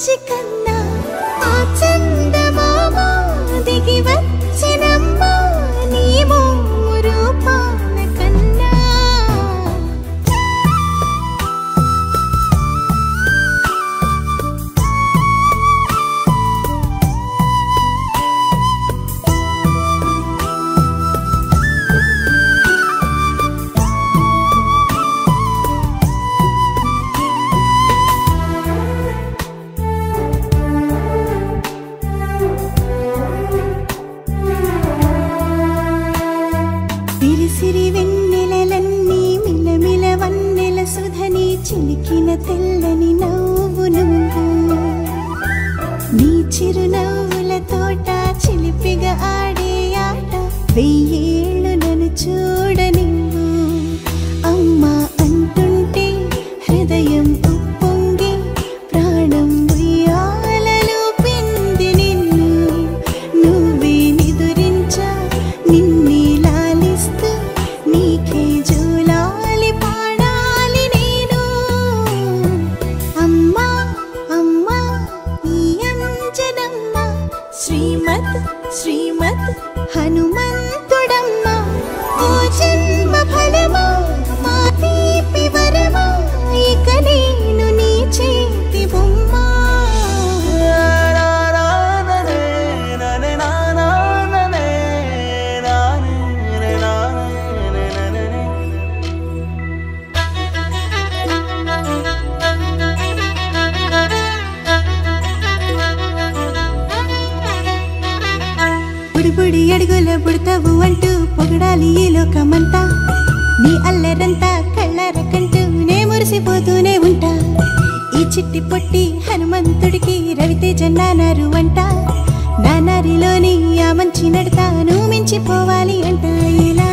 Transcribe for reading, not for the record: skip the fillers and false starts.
బుజ్జి కన్నా ఆ చందమామ దిగి వచ్చినమ్మా నీ మోము రూపాన కన్నా సిరి వెన్నెలలన్నీ మిలమిల వన్నెల సుధని చిలికిన తెల్లని నవ్వు నువ్వు నీ చిరునవ్వుల తోట చిలిపిగా ఆడే ఆట వెయ్యేళ్ళు నన్ను చూడనివ్వు అమ్మా అంటుంటే హృదయం ఉప్పొంగి ప్రాణం ఉయ్యాలలో పిండి నిన్ను నువ్వే నిదురించా నిన్నే నీకే జూలాలి పాడాలి నేను అమ్మా అమ్మా ఈ అంజనమ్మ శ్రీమత్ శ్రీమత్ హనుమంతుడమ్మ ఓ జన్మ ఫలమా మా తీపి వరమా ఇక నేను నీ చేతి బొమ్మ బుడి అడుగుల బుడతావు అంటూ పొగడాలి ఈ లోకమంతా నీ అల్లరంతా కళ్ళరకంటూ నే మురిసిపోతూనే ఉంటా ఈ చిట్టి పొట్టి హనుమంతుడికి రవితేజ నానారు అంట నానారిలోని ఆ మంచి నడతా నువ్వు మించిపోవాలి అంట ఇలా